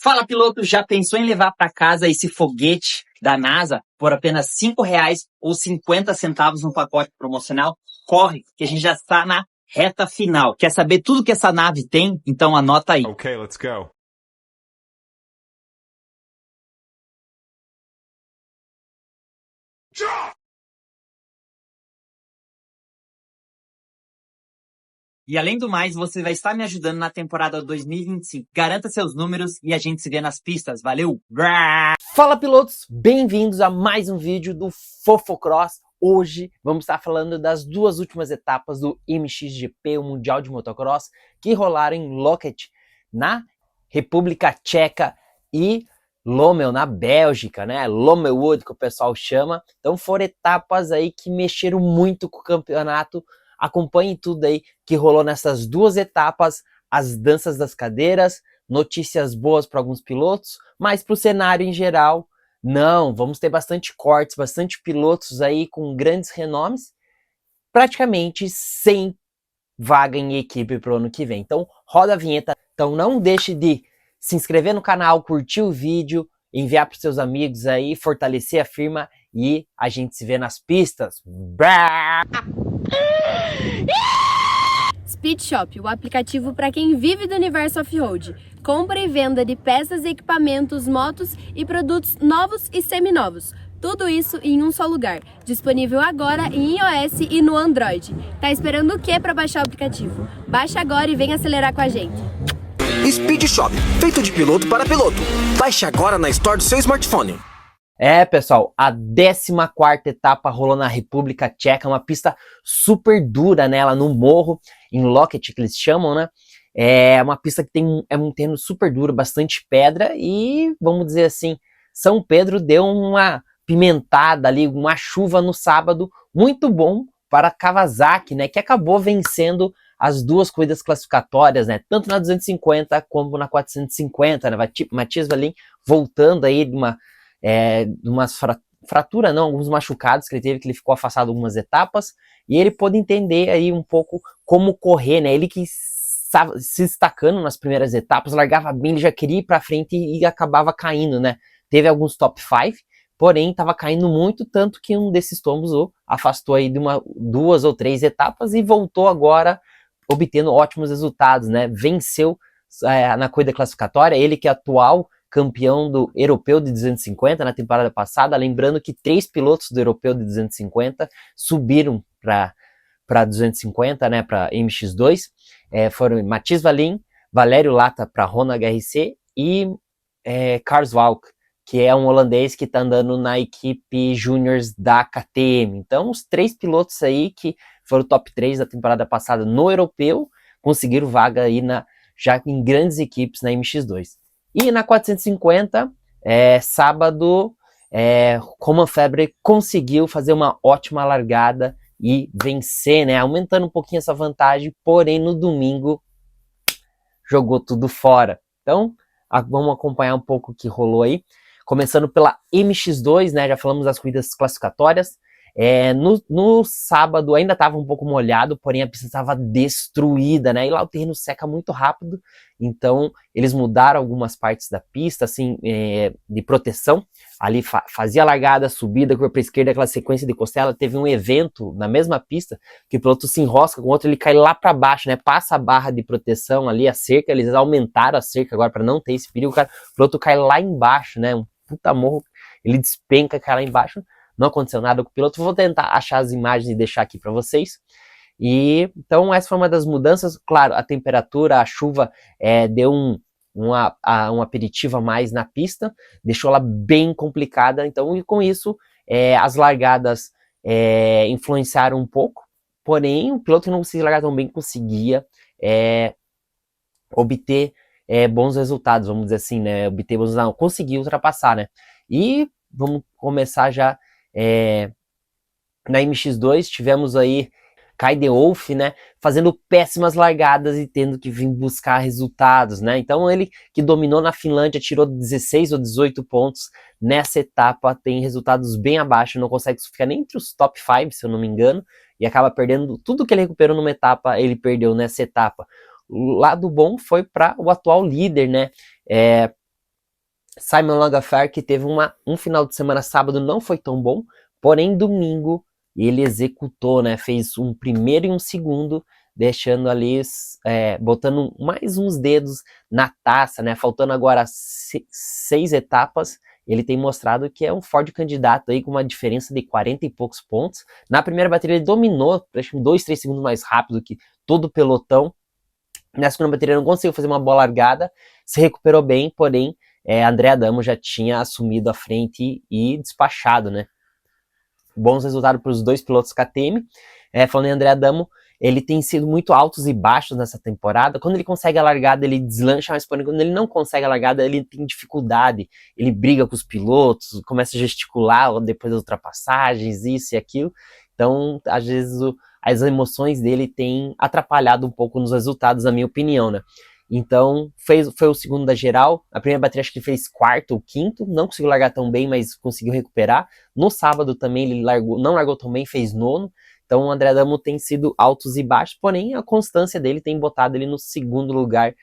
Fala, piloto, já pensou em levar para casa esse foguete da NASA por apenas R$ 5 ou 50 centavos no pacote promocional? Corre, que a gente já está na reta final. Quer saber tudo que essa nave tem? Então anota aí. Okay, let's go. E além do mais, você vai estar me ajudando na temporada 2025. Garanta seus números e a gente se vê nas pistas. Valeu! Fala, pilotos! Bem-vindos a mais um vídeo do Fofocross. Hoje vamos estar falando das duas últimas etapas do MXGP, o Mundial de Motocross, que rolaram em Loket, na República Tcheca, e Lommel, na Bélgica, né? Lommelwood, que o pessoal chama. Então foram etapas aí que mexeram muito com o campeonato. Acompanhe tudo aí que rolou nessas duas etapas, as danças das cadeiras, notícias boas para alguns pilotos, mas para o cenário em geral, não. Vamos ter bastante cortes, bastante pilotos aí com grandes renomes, praticamente sem vaga em equipe para o ano que vem. Então roda a vinheta. Então não deixe de se inscrever no canal, curtir o vídeo, enviar para os seus amigos aí, fortalecer a firma e a gente se vê nas pistas. Speed Shop, o aplicativo para quem vive do universo off-road. Compra e venda de peças, equipamentos, motos e produtos novos e seminovos. Tudo isso em um só lugar. Disponível agora em iOS e no Android. Tá esperando o que para baixar o aplicativo? Baixa agora e vem acelerar com a gente. Speed Shop, feito de piloto para piloto. Baixe agora na Store do seu smartphone. É, pessoal, a 14ª etapa rolou na República Tcheca, uma pista super dura, né, lá no morro, em Loket, que eles chamam, né, é uma pista que tem um terreno super duro, bastante pedra e, vamos dizer assim, São Pedro deu uma pimentada ali, uma chuva no sábado, muito bom para Kawasaki, né, que acabou vencendo as duas corridas classificatórias, né, tanto na 250 como na 450, né, Matias Wallin voltando aí de uma fratura, não, alguns machucados que ele teve, que ele ficou afastado algumas etapas, e ele pôde entender aí um pouco como correr, né, ele que estava se destacando nas primeiras etapas, largava bem, ele já queria ir pra frente e acabava caindo, né, teve alguns top 5, porém estava caindo muito, tanto que um desses tombos o afastou aí de duas ou três etapas e voltou agora obtendo ótimos resultados, né, venceu na corrida classificatória, ele que é atual campeão do Europeu de 250 na temporada passada, lembrando que 3 pilotos do Europeu de 250 subiram para 250, né, para MX2, foram Matias Wallin, Valério Lata para Honda HRC e Kars Valk, que é um holandês que está andando na equipe juniors da KTM. Então, os 3 pilotos aí que foram top 3 da temporada passada no Europeu, conseguiram vaga aí já em grandes equipes na MX2. E na 450, sábado, Romain Febvre conseguiu fazer uma ótima largada e vencer, né, aumentando um pouquinho essa vantagem, porém no domingo jogou tudo fora. Então, vamos acompanhar um pouco o que rolou aí. Começando pela MX2, né, já falamos das corridas classificatórias. No sábado ainda estava um pouco molhado, porém a pista estava destruída, né? E lá o terreno seca muito rápido, então eles mudaram algumas partes da pista, assim, de proteção. Ali fazia largada, subida, curva para a esquerda, aquela sequência de costela. Teve um evento na mesma pista que o piloto se enrosca com o outro, ele cai lá para baixo, né? Passa a barra de proteção ali, a cerca, eles aumentaram a cerca agora para não ter esse perigo. O piloto cai lá embaixo, né? Um puta morro, ele despenca, cai lá embaixo. Não aconteceu nada com o piloto, vou tentar achar as imagens e deixar aqui para vocês. E então essa foi uma das mudanças, claro, a temperatura, a chuva deu um aperitivo a mais na pista, deixou ela bem complicada, então e com isso as largadas influenciaram um pouco, porém o piloto que não conseguia largar tão bem conseguia obter bons resultados, vamos dizer assim, né, obter bons resultados, conseguiu ultrapassar, né, e vamos começar já na MX2, tivemos aí Kai de Wolf, né, fazendo péssimas largadas e tendo que vir buscar resultados, né, então ele que dominou na Finlândia, tirou 16 ou 18 pontos nessa etapa, tem resultados bem abaixo, não consegue ficar nem entre os top 5, se eu não me engano, e acaba perdendo tudo que ele recuperou numa etapa, ele perdeu nessa etapa. O lado bom foi para o atual líder, né, Simon Longafire, que teve um final de semana sábado não foi tão bom, porém domingo ele executou, né? Fez um primeiro e um segundo, deixando ali, botando mais uns dedos na taça, né? Faltando agora 6 etapas, ele tem mostrado que é um forte candidato aí com uma diferença de 40 e poucos pontos. Na primeira bateria ele dominou, acho que 2, 3 segundos mais rápido que todo o pelotão. Na segunda bateria não conseguiu fazer uma boa largada, se recuperou bem, porém André Adamo já tinha assumido a frente e despachado, né? Bons resultados para os dois pilotos KTM. Falando em André Adamo, ele tem sido muito altos e baixos nessa temporada. Quando ele consegue a largada, ele deslancha, mas porém, quando ele não consegue a largada, ele tem dificuldade. Ele briga com os pilotos, começa a gesticular depois das ultrapassagens, isso e aquilo. Então, às vezes, as emoções dele têm atrapalhado um pouco nos resultados, na minha opinião, né? Então, foi o segundo da geral. A primeira bateria acho que ele fez quarto ou quinto, não conseguiu largar tão bem, mas conseguiu recuperar. No sábado também ele não largou tão bem, fez nono. Então o André Adamo tem sido altos e baixos, porém a constância dele tem botado ele no segundo lugar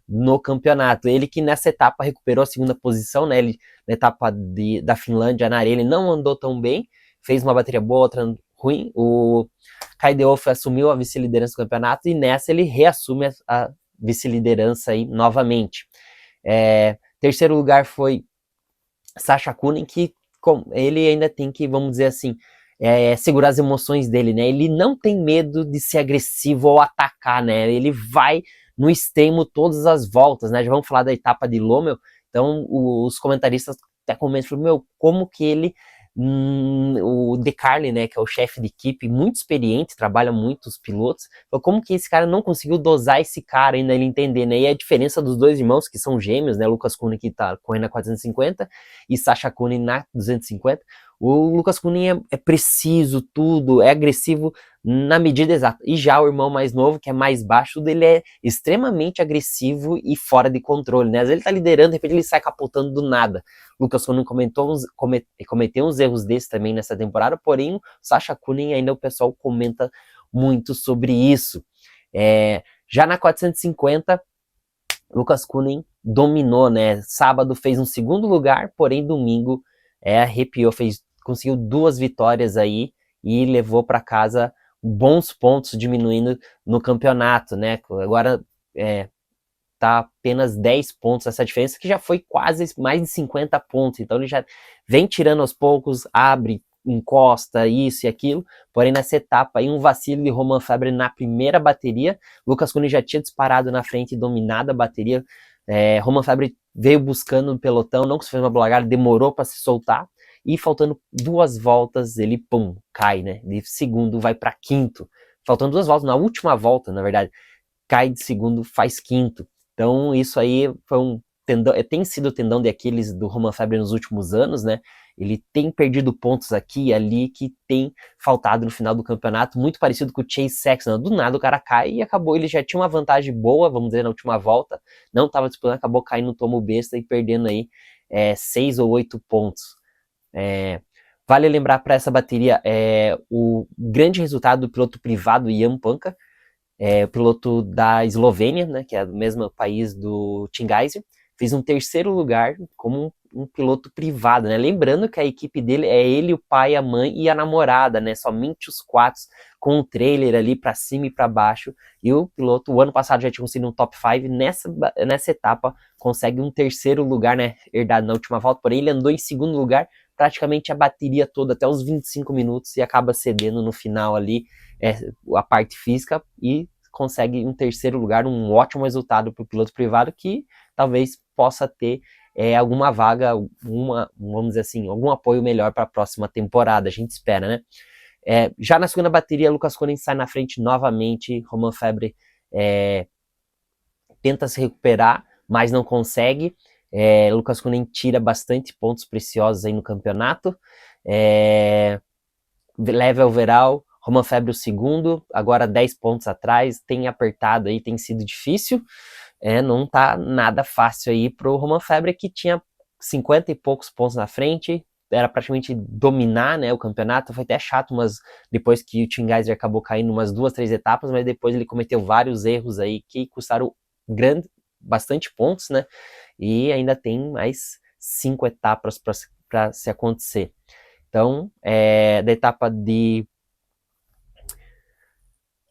no campeonato. Ele que nessa etapa recuperou a segunda posição, né? Ele, na etapa da Finlândia, na areia, ele não andou tão bem, fez uma bateria boa, outra ruim. O Kai de Wolff assumiu a vice-liderança do campeonato e nessa ele reassume a vice-liderança aí novamente. Terceiro lugar foi Sasha Kunin, que ele ainda tem que, vamos dizer assim, segurar as emoções dele, né? Ele não tem medo de ser agressivo ou atacar, né? Ele vai no extremo todas as voltas, né? Já vamos falar da etapa de Lommel, então os comentaristas até comentam, como que ele o De Carli, né, que é o chefe de equipe, muito experiente, trabalha muito os pilotos, como que esse cara não conseguiu dosar esse cara ainda, ele entender, né, e a diferença dos dois irmãos, que são gêmeos, né, Lucas Kunin que tá correndo na 450 e Sasha Kunin na 250, o Lucas Kunin é preciso, tudo, é agressivo na medida exata, e já o irmão mais novo, que é mais baixo, ele é extremamente agressivo e fora de controle, né, às vezes ele tá liderando, de repente ele sai capotando do nada. Lucas Kunin cometeu uns erros desses também nessa temporada, porém, Sasha Kunin ainda o pessoal comenta muito sobre isso. Já na 450, Lucas Kunin dominou, né? Sábado fez um segundo lugar, porém domingo arrepiou, conseguiu 2 vitórias aí e levou para casa bons pontos, diminuindo no campeonato, né? Agora tá apenas 10 pontos essa diferença, que já foi quase mais de 50 pontos, então ele já vem tirando aos poucos, abre, encosta, isso e aquilo, porém nessa etapa aí um vacilo de Romain Fabry na primeira bateria, Lucas Kunin já tinha disparado na frente e dominado a bateria, Romain Fabry veio buscando o pelotão, não conseguiu fazer uma boa largada, demorou para se soltar, e faltando 2 voltas, ele cai, né, de segundo vai para quinto, faltando 2 voltas, na última volta, na verdade, cai de segundo, faz quinto. Então isso aí foi tem sido o tendão de Aquiles do Romain Fabry nos últimos anos, né? Ele tem perdido pontos aqui e ali que tem faltado no final do campeonato, muito parecido com o Chase Sexton. Do nada o cara cai e acabou, ele já tinha uma vantagem boa, vamos dizer, na última volta, não estava disputando, acabou caindo no tomo besta e perdendo aí 6 ou 8 pontos. Vale lembrar para essa bateria o grande resultado do piloto privado Jan Panka, o piloto da Eslovênia, né, que é do mesmo país do Tim Geiser, fez um terceiro lugar como um piloto privado, né? Lembrando que a equipe dele é ele, o pai, a mãe e a namorada, né? Somente os 4 com o trailer ali para cima e para baixo. E o piloto, o ano passado já tinha conseguido um top 5, nessa etapa consegue um terceiro lugar, né? Herdado na última volta, porém ele andou em segundo lugar praticamente a bateria toda até os 25 minutos e acaba cedendo no final ali a parte física e consegue um terceiro lugar, um ótimo resultado para o piloto privado que talvez possa ter alguma vaga, vamos dizer assim, algum apoio melhor para a próxima temporada, a gente espera, né? Já na segunda bateria, Lucas Kunin sai na frente novamente, Romain Fabry tenta se recuperar, mas não consegue. Lucas Kunin tira bastante pontos preciosos aí no campeonato. Leva overall, Romain Fabry o segundo, agora 10 pontos atrás, tem apertado aí, tem sido difícil. Não tá nada fácil aí pro Romain Fabry, que tinha 50 e poucos pontos na frente, era praticamente dominar, né, o campeonato. Foi até chato, mas depois que o Tim Geiser acabou caindo umas 2, 3 etapas, mas depois ele cometeu vários erros aí que custaram bastante pontos, né, e ainda tem mais 5 etapas para se acontecer. Então, da etapa de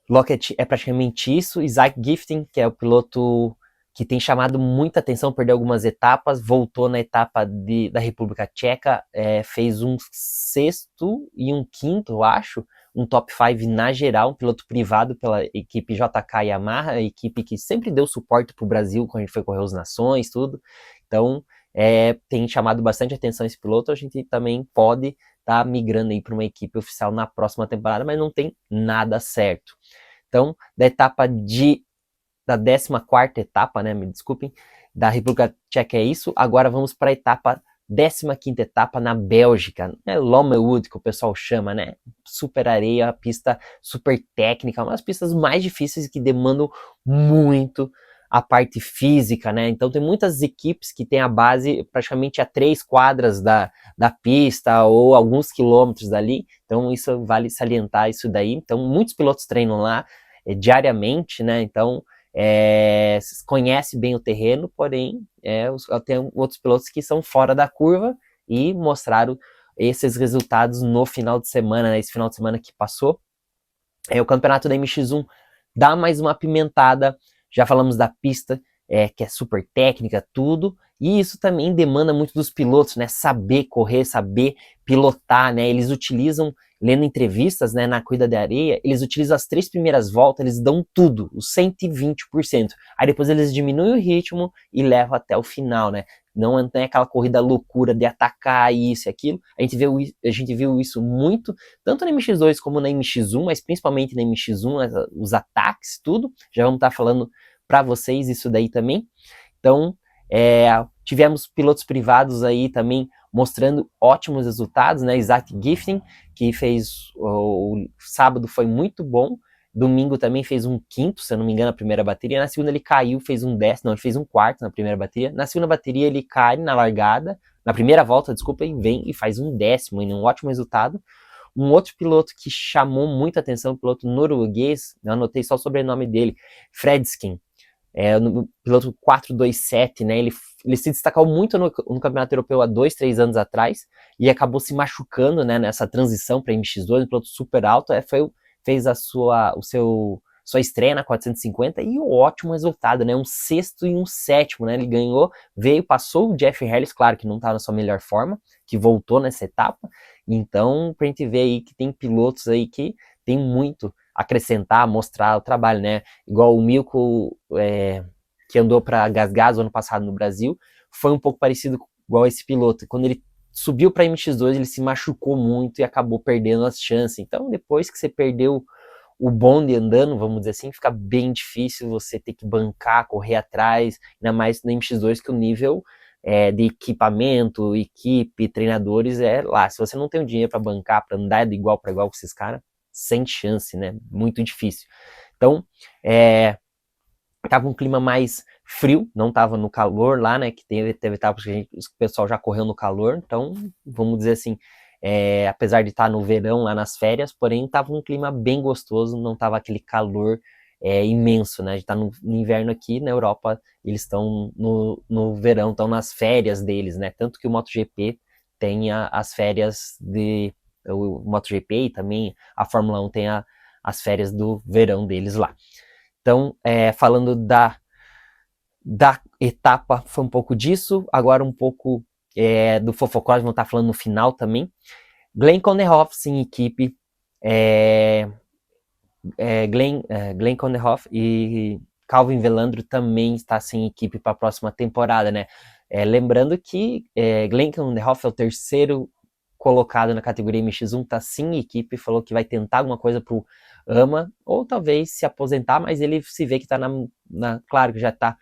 Lockett é praticamente isso. Isaac Gifting, que é o piloto que tem chamado muita atenção, perdeu algumas etapas, voltou na etapa da República Tcheca, fez um 6º e um 5º, eu acho, um top 5 na geral, um piloto privado pela equipe JK Yamaha, a equipe que sempre deu suporte para o Brasil quando a gente foi correr os Nações, tudo. Então, tem chamado bastante atenção esse piloto. A gente também pode estar migrando aí para uma equipe oficial na próxima temporada, mas não tem nada certo. Então, da 14ª etapa, né, me desculpem, da República Tcheca é isso. Agora vamos para a 15ª etapa na Bélgica, né, Lommel-Wood, que o pessoal chama, né, super areia, pista super técnica, uma das pistas mais difíceis que demandam muito a parte física, né, então tem muitas equipes que têm a base praticamente a 3 quadras da pista, ou alguns quilômetros dali, então isso vale salientar isso daí. Então muitos pilotos treinam lá diariamente, né, então conhece bem o terreno, porém tem outros pilotos que são fora da curva e mostraram esses resultados no final de semana, né, esse final de semana que passou. O campeonato da MX1 dá mais uma apimentada, já falamos da pista, que é super técnica, tudo, e isso também demanda muito dos pilotos, né, saber correr, saber pilotar, né, eles utilizam, lendo entrevistas, né, na corrida de areia, eles utilizam as 3 primeiras voltas, eles dão tudo, os 120%, aí depois eles diminuem o ritmo e levam até o final, né, não tem aquela corrida loucura de atacar isso e aquilo. A gente viu isso muito, tanto na MX2 como na MX1, mas principalmente na MX1, os ataques, tudo. Já vamos estar falando para vocês isso daí também. Então, tivemos pilotos privados aí também mostrando ótimos resultados, né? Isaac Gifting, que fez o sábado, foi muito bom. Domingo também fez um 5º, se eu não me engano, na primeira bateria. Na segunda ele caiu, fez um 10º, não, ele fez um 4º na primeira bateria. Na segunda bateria ele cai na largada, na primeira volta, desculpa, e vem e faz um 10º, um ótimo resultado. Um outro piloto que chamou muita atenção, um piloto norueguês, eu anotei só o sobrenome dele, Fredskin, no piloto 427, né, ele se destacou muito no Campeonato Europeu há 2-3 anos atrás, e acabou se machucando, né, nessa transição para MX2, um piloto super alto, fez sua estreia na 450 e um ótimo resultado, né? Um 6º e um 7º, né? Ele ganhou, passou o Jeff Harris, claro que não estava na sua melhor forma, que voltou nessa etapa. Então, pra gente ver aí que tem pilotos aí que tem muito a acrescentar, mostrar o trabalho, né? Igual o Milko, que andou para Gas ano passado no Brasil, foi um pouco parecido igual esse piloto. Quando ele subiu para MX2, ele se machucou muito e acabou perdendo as chances. Então, depois que você perdeu o bonde andando, vamos dizer assim, fica bem difícil você ter que bancar, correr atrás, ainda mais no MX2, que o nível de equipamento, equipe, treinadores lá. Se você não tem o dinheiro para bancar, para andar de igual para igual com esses caras, sem chance, né? Muito difícil. Então, tava um clima mais frio, não tava no calor lá, né, que teve etapas que o pessoal já correu no calor, então, vamos dizer assim, apesar de estar no verão lá nas férias, porém tava um clima bem gostoso, não tava aquele calor imenso, né, a gente tá no inverno aqui, na Europa eles estão no verão, estão nas férias deles, né, tanto que o MotoGP tem as férias o MotoGP e também a Fórmula 1 tem as férias do verão deles lá. Então, falando da etapa, foi um pouco disso. Agora um pouco do Fofocós, vamos estar falando no final também. Glenn Konderhoff sem equipe. Glenn Konderhoff e Calvin Velandro também está sem equipe para a próxima temporada, né? Lembrando que Glenn Konderhoff é o 3º colocado na categoria MX1, está sem equipe, falou que vai tentar alguma coisa pro AMA, ou talvez se aposentar, mas ele se vê que está claro que já está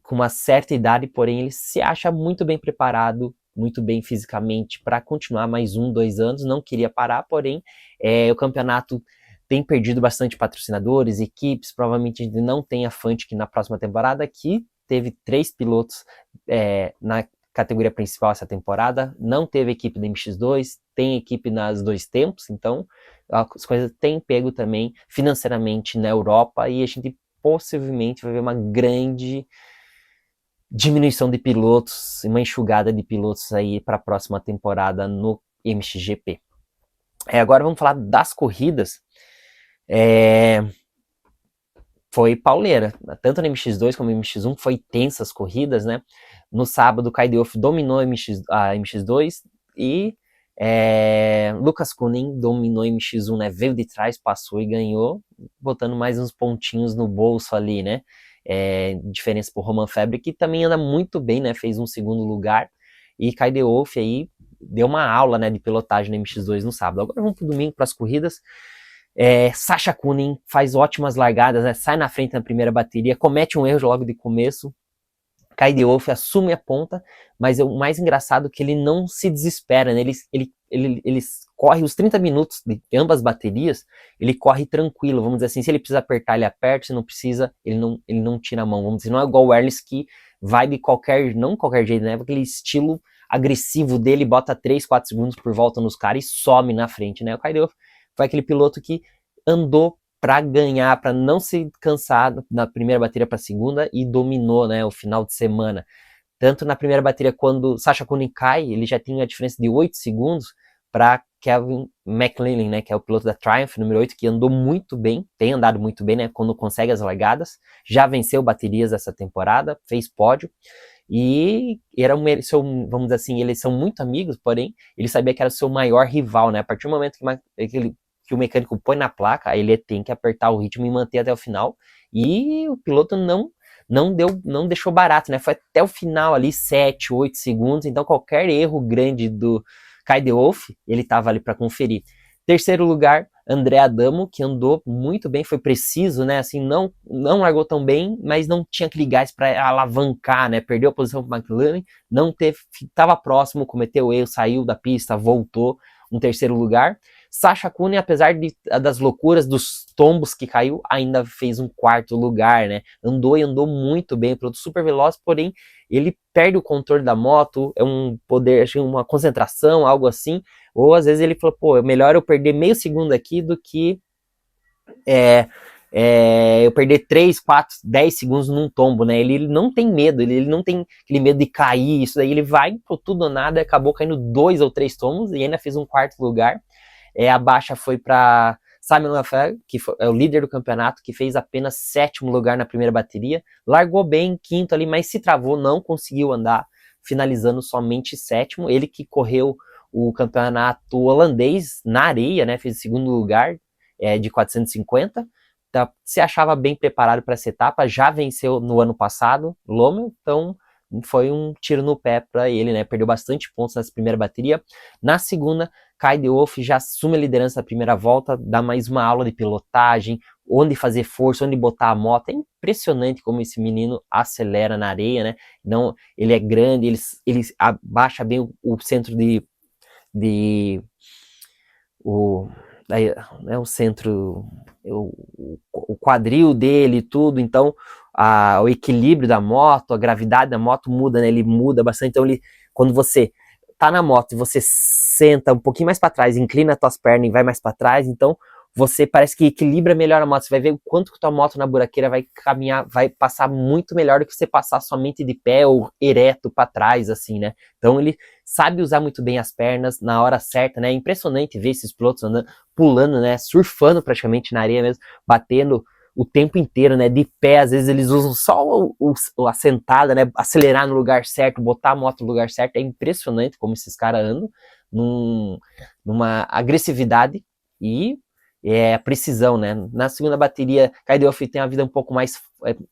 com uma certa idade, porém ele se acha muito bem preparado, muito bem fisicamente para continuar mais 1-2 anos, não queria parar, porém o campeonato tem perdido bastante patrocinadores, equipes, provavelmente não tem a Fantic na próxima temporada, que teve 3 pilotos na categoria principal essa temporada, não teve equipe da MX2, tem equipe nas 2 tempos, então as coisas têm pego também financeiramente na Europa e a gente possivelmente vai ver uma grande diminuição de pilotos, uma enxugada de pilotos aí para a próxima temporada no MXGP. Agora vamos falar das corridas. Foi pauleira, tanto no MX2 como no MX1, foi tensas as corridas, né? No sábado, o Kay de Wolf dominou a MX2 e Lucas Koenig dominou a MX1, né? Veio de trás, passou e ganhou, botando mais uns pontinhos no bolso ali, né? Diferença pro Romain Febvre, que também anda muito bem, né? Fez um segundo lugar. E Kay de Wolf aí deu uma aula, né, de pilotagem no MX2 no sábado. Agora vamos pro domingo, para as corridas. Sasha Koenig faz ótimas largadas, né? Sai na frente na primeira bateria, comete um erro logo de começo. Kay de Wolf assume a ponta, mas o mais engraçado é que ele não se desespera, né? Ele corre os 30 minutos de ambas baterias, ele corre tranquilo, vamos dizer assim, se ele precisa apertar, ele aperta, se não precisa, ele não tira a mão, vamos dizer, não é igual o Erles que vai de não qualquer jeito, né? Aquele estilo agressivo dele, bota 3, 4 segundos por volta nos caras e some na frente, né? O Kay de Wolf foi aquele piloto que andou para ganhar, para não se cansar na primeira bateria para a segunda e dominou, né, o final de semana. Tanto na primeira bateria, quando Sasha Koenig cai, ele já tinha a diferença de 8 segundos para Kevin McLellan, né, que é o piloto da Triumph, número 8, que andou muito bem, tem andado muito bem, né, quando consegue as largadas, já venceu baterias essa temporada, fez pódio, e vamos dizer assim, eles são muito amigos, porém, ele sabia que era o seu maior rival, né, a partir do momento que o mecânico põe na placa, aí ele tem que apertar o ritmo e manter até o final, e o piloto não deixou barato, né? Foi até o final ali, 7, 8 segundos, então qualquer erro grande do Kay de Wolf, ele estava ali para conferir. Terceiro lugar, André Adamo, que andou muito bem, foi preciso, né? Assim, não largou tão bem, mas não tinha aquele gás para alavancar, né? Perdeu a posição para o McLaren, estava próximo, cometeu erro, saiu da pista, voltou, um terceiro lugar. Sasha Koenig, apesar das loucuras, dos tombos que caiu, ainda fez um quarto lugar, né? Andou muito bem, piloto super veloz, porém ele perde o controle da moto, é um poder, acho, uma concentração, algo assim, ou às vezes ele falou, pô, é melhor eu perder meio segundo aqui do que eu perder 3, 4, 10 segundos num tombo, né? Ele não tem medo, ele não tem aquele medo de cair, isso daí, ele vai por tudo ou nada, acabou caindo 2 ou 3 tombos e ainda fez um quarto lugar. A baixa foi para Simon Lefebvre, que é o líder do campeonato, que fez apenas 7º lugar na primeira bateria, largou bem, 5º ali, mas se travou, não conseguiu andar, finalizando somente 7º, ele que correu o campeonato holandês na areia, né, fez 2º lugar, de 450, se achava bem preparado para essa etapa, já venceu no ano passado, Lommel, então foi um tiro no pé para ele, né? Perdeu bastante pontos nessa primeira bateria. Na segunda, Kay de Wolf já assume a liderança da primeira volta, dá mais uma aula de pilotagem, onde fazer força, onde botar a moto. É impressionante como esse menino acelera na areia, né? Não, ele é grande, ele abaixa bem o centro o centro, o quadril dele e tudo, então o equilíbrio da moto, a gravidade da moto muda, né? Ele muda bastante, então quando você tá na moto e você senta um pouquinho mais para trás, inclina as tuas pernas e vai mais para trás, então você parece que equilibra melhor a moto, você vai ver o quanto que tua moto na buraqueira vai caminhar, vai passar muito melhor do que você passar somente de pé ou ereto para trás, assim, né? Então ele sabe usar muito bem as pernas na hora certa, né? É impressionante ver esses pilotos andando, pulando, né? Surfando praticamente na areia mesmo, batendo o tempo inteiro, né? De pé, às vezes eles usam só a sentada, né? Acelerar no lugar certo, botar a moto no lugar certo. É impressionante como esses caras andam numa agressividade e a precisão, né? Na segunda bateria, Kay de Wolf tem a vida um pouco mais,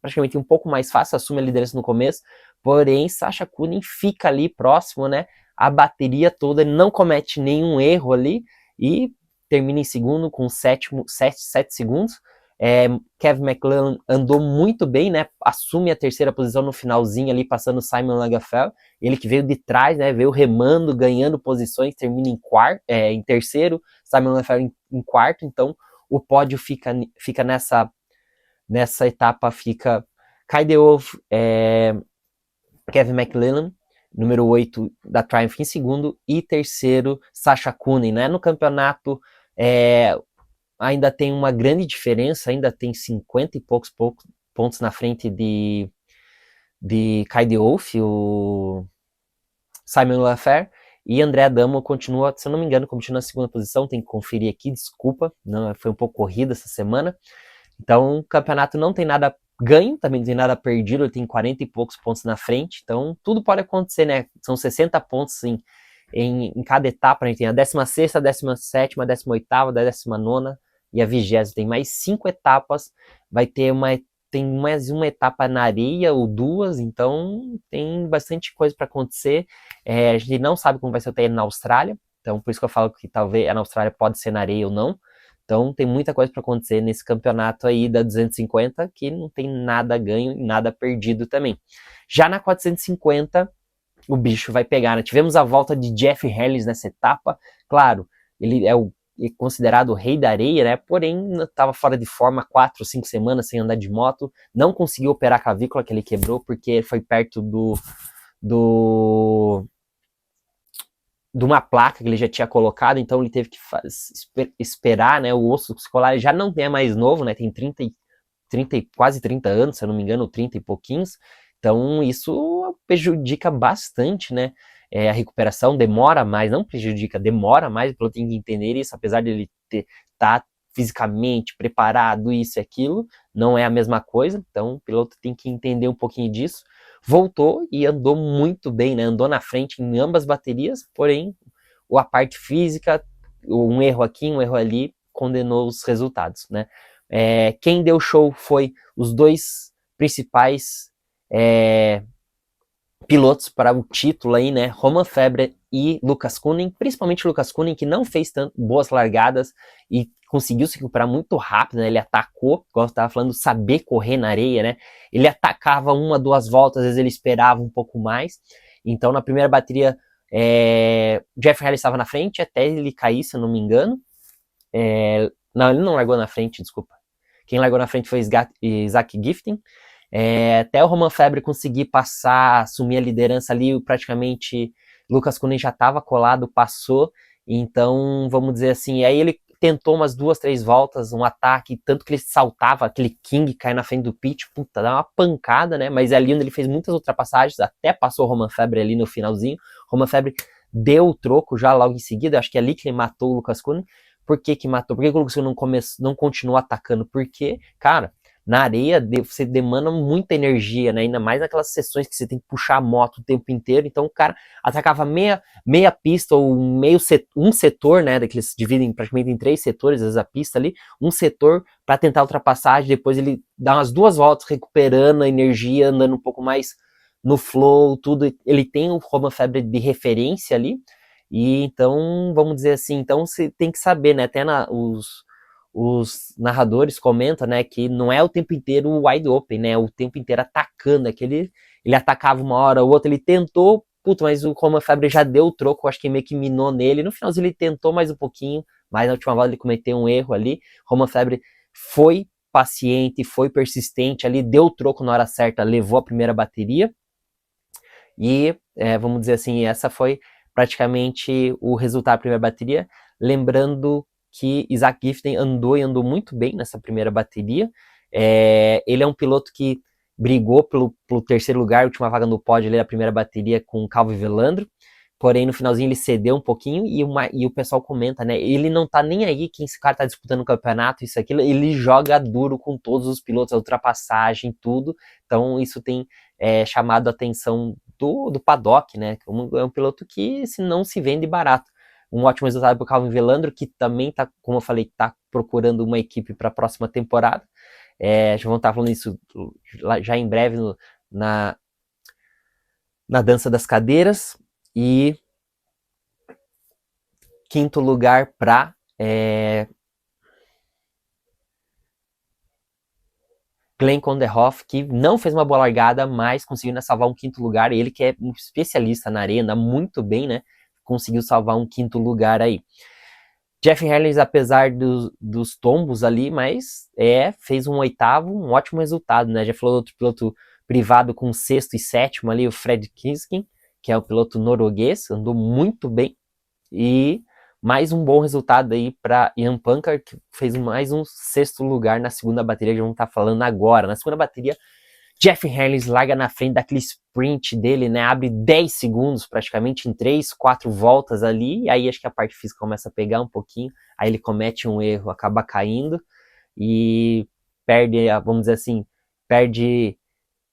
praticamente um pouco mais fácil, assume a liderança no começo, porém Sasha Koenig fica ali próximo, né? A bateria toda, ele não comete nenhum erro ali e termina em segundo com 7 segundos. Kevin McLellan andou muito bem, né? Assume a terceira posição no finalzinho ali, passando Simon Lagerfeld. Ele que veio de trás, né? Veio remando, ganhando posições, termina em terceiro, Simon Lagerfeld em quarto. Então o pódio fica nessa etapa, fica Kay de Wolf, Kevin McLellan, número 8 da Triumph em segundo, e terceiro Sasha Koenig, né? No campeonato ainda tem uma grande diferença, ainda tem 50 e poucos pontos na frente de Kai de Wolf, o Simon Lafare, e André Adamo continua, se eu não me engano, continua na segunda posição, tem que conferir aqui, desculpa, não, foi um pouco corrida essa semana. Então o campeonato não tem nada ganho, também não tem nada perdido, ele tem 40 e poucos pontos na frente, então tudo pode acontecer, né? São 60 pontos em cada etapa, a gente tem a 16ª, a 17ª, a 18ª, a 19ª e a 20ª, tem mais 5 etapas, tem mais uma etapa na areia ou 2, então tem bastante coisa para acontecer. A gente não sabe como vai ser o treino na Austrália, então por isso que eu falo que talvez na Austrália pode ser na areia ou não. Então tem muita coisa para acontecer nesse campeonato aí da 250, que não tem nada ganho e nada perdido também. Já na 450, o bicho vai pegar, né? Tivemos a volta de Jeff Harris nessa etapa, claro, ele é considerado o rei da areia, né? Porém, estava fora de forma 4 ou 5 semanas sem andar de moto, não conseguiu operar a clavícula que ele quebrou, porque foi perto de uma placa que ele já tinha colocado, então ele teve que esperar, né? O osso escolar já não é mais novo, né? Tem quase 30 anos, se eu não me engano, 30 e pouquinhos. Então isso prejudica bastante, né? A recuperação demora mais, não prejudica, demora mais, o piloto tem que entender isso, apesar de ele estar fisicamente preparado, isso e aquilo, não é a mesma coisa, então o piloto tem que entender um pouquinho disso. Voltou e andou muito bem, né? Andou na frente em ambas baterias, porém a parte física, um erro aqui, um erro ali, condenou os resultados, né? Quem deu show foi os dois principais pilotos para o título aí, né? Romain Febvre e Lucas Koenig, principalmente Lucas Koenig, que não fez boas largadas e conseguiu se recuperar muito rápido, né? Ele atacou, como eu estava falando, saber correr na areia, né? Ele atacava 1, 2 voltas, às vezes ele esperava um pouco mais. Então, na primeira bateria, Jeff Harris estava na frente, até ele cair, se eu não me engano. Não, ele não largou na frente, desculpa. Quem largou na frente foi Zach Gifting. Até o Romain Febvre conseguir passar, assumir a liderança ali, praticamente Lucas Koenig já estava colado, passou. Então, vamos dizer assim, aí ele tentou umas 2, 3 voltas, um ataque, tanto que ele saltava, aquele King cai na frente do pit, puta, dá uma pancada, né? Mas ali onde ele fez muitas ultrapassagens, até passou o Romain Febvre ali no finalzinho. Romain Febvre deu o troco já logo em seguida, acho que é ali que ele matou o Lucas Koenig. Por que matou? Por que o Lucas Koenig não continuou atacando? Porque, cara, na areia você demanda muita energia, né? Ainda mais naquelas sessões que você tem que puxar a moto o tempo inteiro. Então o cara atacava meia pista ou um setor, né? Daqueles dividem praticamente em 3 setores, às vezes a pista ali, um setor para tentar ultrapassagem. Depois ele dá umas 2 voltas recuperando a energia, andando um pouco mais no flow, tudo. Ele tem o Romain Febvre de referência ali. E então, vamos dizer assim, então você tem que saber, né? Até os narradores comentam, né, que não é o tempo inteiro wide open, né, o tempo inteiro atacando, é que ele atacava uma hora ou outra, ele tentou, mas o Romain Febvre já deu o troco, acho que meio que minou nele, no finalzinho ele tentou mais um pouquinho, mas na última volta ele cometeu um erro ali, Romain Febvre foi paciente, foi persistente ali, deu o troco na hora certa, levou a primeira bateria, e vamos dizer assim, essa foi praticamente o resultado da primeira bateria, lembrando que Zach Gifting andou muito bem nessa primeira bateria. Ele é um piloto que brigou pelo terceiro lugar, última vaga no pódio ali da primeira bateria com o Calvi Velandro, porém no finalzinho ele cedeu um pouquinho e o pessoal comenta, né? Ele não tá nem aí que esse cara tá disputando o campeonato, isso aquilo, ele joga duro com todos os pilotos, a ultrapassagem, tudo. Então isso tem chamado a atenção do paddock, né? É um piloto que não se vende barato. Um ótimo resultado para o Calvin Velandro, que também está, como eu falei, está procurando uma equipe para a próxima temporada. Já vão estar falando isso já em breve na dança das cadeiras. E quinto lugar para Glenn Konderhoff, que não fez uma boa largada, mas conseguiu salvar um quinto lugar. Ele que é um especialista na areia, anda muito bem, né? Conseguiu salvar um quinto lugar aí. Jeff Harris, apesar dos tombos ali, mas fez um oitavo, um ótimo resultado, né? Já falou outro piloto privado com sexto e sétimo ali, o Fred Kiskin, que é o piloto norueguês, andou muito bem. E mais um bom resultado aí para Ian Pankar, que fez mais um sexto lugar na segunda bateria, que vamos estar falando agora. Na segunda bateria Jeff Herlings larga na frente daquele sprint dele, né? Abre 10 segundos praticamente em 3, 4 voltas ali. E aí acho que a parte física começa a pegar um pouquinho. Aí ele comete um erro, acaba caindo e perde, vamos dizer assim, perde.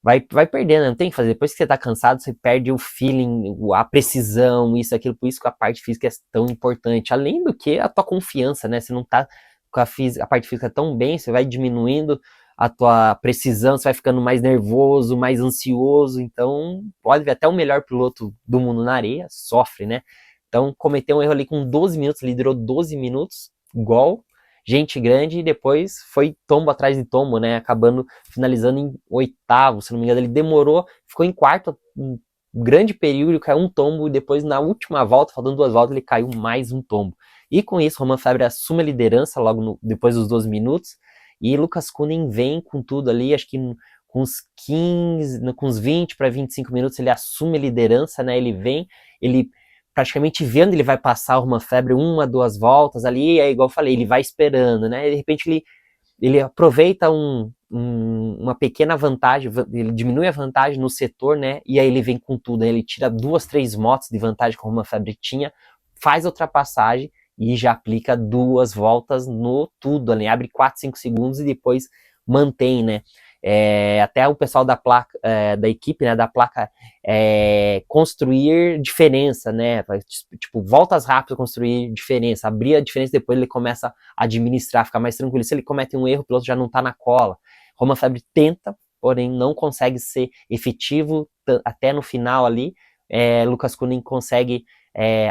Vai perdendo, não tem o que fazer. Depois que você tá cansado, você perde o feeling, a precisão, isso, aquilo. Por isso que a parte física é tão importante. Além do que a tua confiança, né? Você não tá com a parte física tão bem, você vai diminuindo a tua precisão, você vai ficando mais nervoso, mais ansioso. Então, pode ver, até o melhor piloto do mundo na areia sofre, né? Então, cometeu um erro ali com 12 minutos, liderou 12 minutos, igual gente grande, e depois foi tombo atrás de tombo, né? Acabando finalizando em oitavo, se não me engano. Ele demorou, ficou em quarto um grande período, caiu um tombo, e depois na última volta, faltando 2 voltas, ele caiu mais um tombo. E com isso, Romain Febvre assume a liderança logo depois dos 12 minutos, e Lucas Counin vem com tudo ali, acho que com uns 15, com uns 20 para 25 minutos, ele assume a liderança, né? Ele vem, ele praticamente vendo ele vai passar o Romain Febvre 1, 2 voltas ali, é igual eu falei, ele vai esperando, né? E de repente ele aproveita uma pequena vantagem, ele diminui a vantagem no setor, né? E aí ele vem com tudo, né? Ele tira 2, 3 motos de vantagem que o Romain Febvre tinha, faz a ultrapassagem e já aplica 2 voltas no tudo, né? Abre 4, 5 segundos e depois mantém, né? Até o pessoal da placa, da equipe, né, da placa, construir diferença, né, tipo, voltas rápidas, construir diferença, abrir a diferença, depois ele começa a administrar, ficar mais tranquilo. Se ele comete um erro, o piloto já não tá na cola. Romain Febvre tenta, porém não consegue ser efetivo até no final ali. Lucas Counin consegue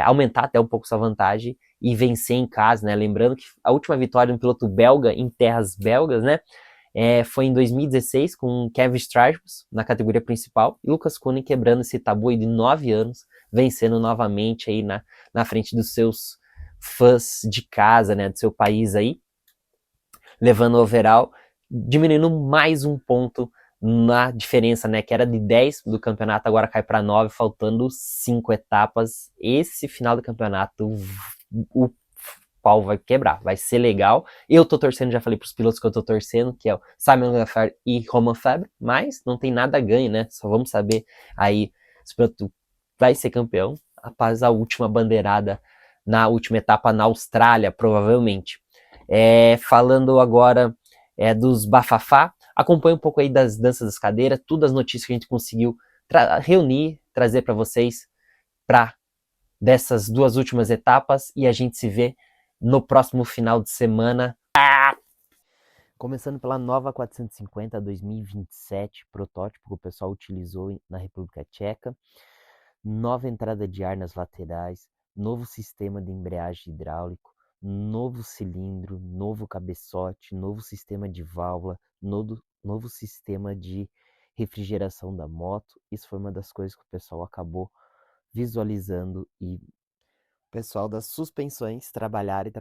aumentar até um pouco sua vantagem e vencer em casa, né, lembrando que a última vitória de um piloto belga em terras belgas, né, foi em 2016 com Kevin Strauss na categoria principal, e Lucas Counin quebrando esse tabu aí de 9 anos, vencendo novamente aí na frente dos seus fãs de casa, né, do seu país aí, levando o overall, diminuindo mais um ponto na diferença, né, que era de 10 do campeonato, agora cai para 9, faltando 5 etapas. Esse final do campeonato, o pau vai quebrar, vai ser legal. Eu tô torcendo, já falei pros pilotos que eu tô torcendo, que é o Simon Laffer e Romain Febvre, mas não tem nada a ganho, né? Só vamos saber aí se o piloto vai ser campeão após a última bandeirada na última etapa na Austrália, provavelmente. Falando agora dos bafafá, acompanha um pouco aí das danças das cadeiras, todas as notícias que a gente conseguiu reunir, trazer para vocês para dessas 2 últimas etapas, e a gente se vê no próximo final de semana. Começando pela nova 450 2027, protótipo que o pessoal utilizou na República Tcheca. Nova entrada de ar nas laterais, novo sistema de embreagem hidráulico, novo cilindro, novo cabeçote, novo sistema de válvula, novo sistema de refrigeração da moto. Isso foi uma das coisas que o pessoal acabou visualizando, e o pessoal das suspensões trabalharam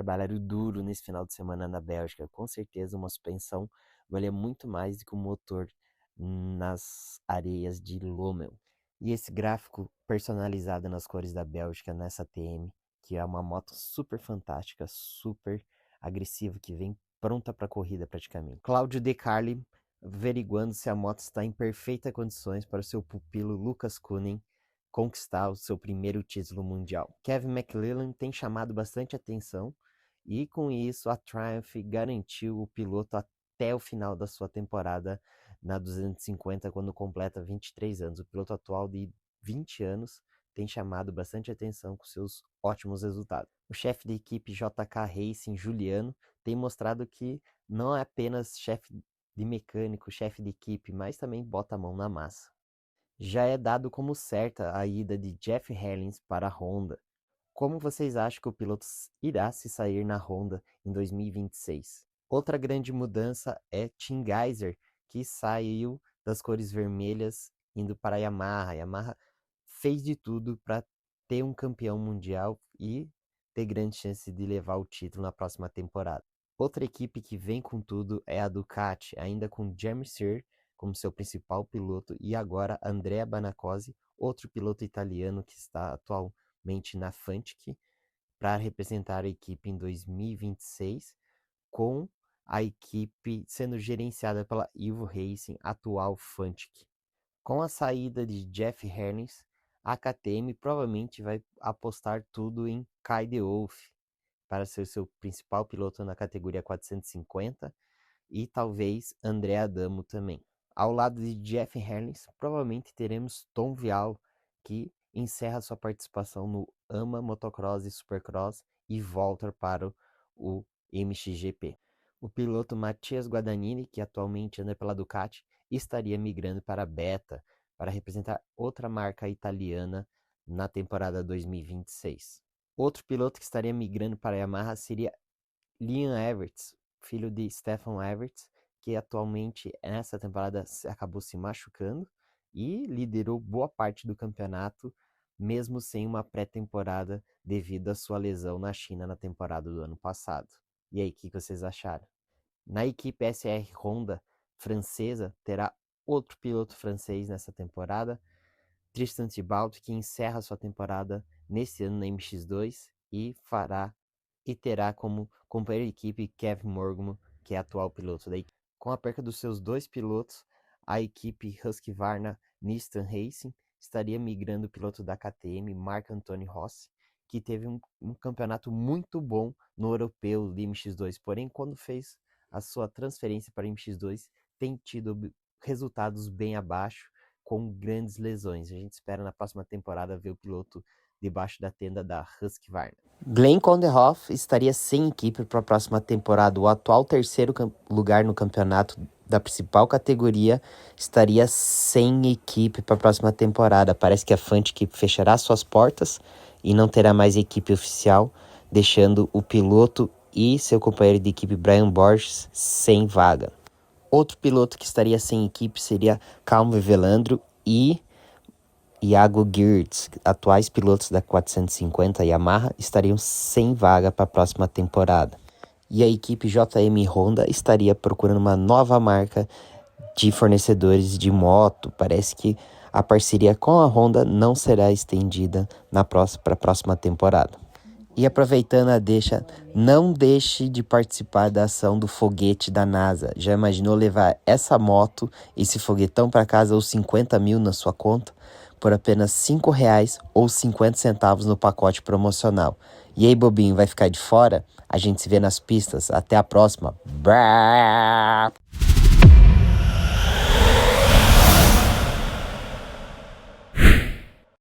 duro nesse final de semana na Bélgica. Com certeza uma suspensão valia muito mais do que o motor nas areias de Lommel. E esse gráfico personalizado nas cores da Bélgica nessa TM, que é uma moto super fantástica, super agressiva, que vem pronta para corrida praticamente. Cláudio De Carli averiguando se a moto está em perfeitas condições para o seu pupilo Lucas Counin conquistar o seu primeiro título mundial. Kevin McLellan tem chamado bastante atenção, e com isso a Triumph garantiu o piloto até o final da sua temporada na 250, quando completa 23 anos. O piloto atual de 20 anos tem chamado bastante atenção com seus ótimos resultados. O chefe de equipe JK Racing, Juliano, tem mostrado que não é apenas chefe de mecânico, chefe de equipe, mas também bota a mão na massa. Já é dado como certa a ida de Jeff Herlings para a Honda. Como vocês acham que o piloto irá se sair na Honda em 2026? Outra grande mudança é Tim Geiser, que saiu das cores vermelhas indo para a Yamaha. A Yamaha fez de tudo para ter um campeão mundial e ter grande chance de levar o título na próxima temporada. Outra equipe que vem com tudo é a Ducati, ainda com Jeremy Sear como seu principal piloto, e agora Andrea Banacozzi, outro piloto italiano que está atualmente na Fantic, para representar a equipe em 2026, com a equipe sendo gerenciada pela Evo Racing, atual Fantic. Com a saída de Jeff Hernes, a KTM provavelmente vai apostar tudo em Kai de Wolf para ser seu principal piloto na categoria 450 e talvez André Adamo também. Ao lado de Jeff Hernes, provavelmente teremos Tom Vial, que encerra sua participação no AMA Motocross e Supercross e volta para o MXGP. O piloto Matias Guadagnini, que atualmente anda pela Ducati, estaria migrando para a Beta para representar outra marca italiana na temporada 2026. Outro piloto que estaria migrando para a Yamaha seria Liam Everts, filho de Stefan Everts, que atualmente nessa temporada acabou se machucando e liderou boa parte do campeonato, mesmo sem uma pré-temporada devido à sua lesão na China na temporada do ano passado. E aí, o que vocês acharam? Na equipe SR Honda francesa, terá outro piloto francês nessa temporada, Tristan Thibault, que encerra sua temporada nesse ano na MX2 e terá como companheiro de equipe Kevin Morgan, que é atual piloto da equipe. Com a perca dos seus 2 pilotos, a equipe Husqvarna Nissan Racing estaria migrando o piloto da KTM, Marc-Anthony Rossi, que teve um campeonato muito bom no europeu de MX2, porém quando fez a sua transferência para MX2 tem tido resultados bem abaixo, com grandes lesões. A gente espera na próxima temporada ver o piloto debaixo da tenda da Husqvarna. Glenn Konderhoff estaria sem equipe para a próxima temporada. O atual terceiro lugar no campeonato da principal categoria estaria sem equipe para a próxima temporada. Parece que a Fantic fechará suas portas e não terá mais equipe oficial, deixando o piloto e seu companheiro de equipe Brian Borges sem vaga. Outro piloto que estaria sem equipe seria Calme Velandro e Iago Geerts, atuais pilotos da 450 Yamaha, estariam sem vaga para a próxima temporada. E a equipe JM Honda estaria procurando uma nova marca de fornecedores de moto. Parece que a parceria com a Honda não será estendida para a próxima temporada. E aproveitando a deixa, não deixe de participar da ação do foguete da NASA. Já imaginou levar essa moto, esse foguetão para casa ou 50 mil na sua conta? Por apenas R$5 ou 50 centavos no pacote promocional. E aí, bobinho, vai ficar de fora? A gente se vê nas pistas. Até a próxima. Brá!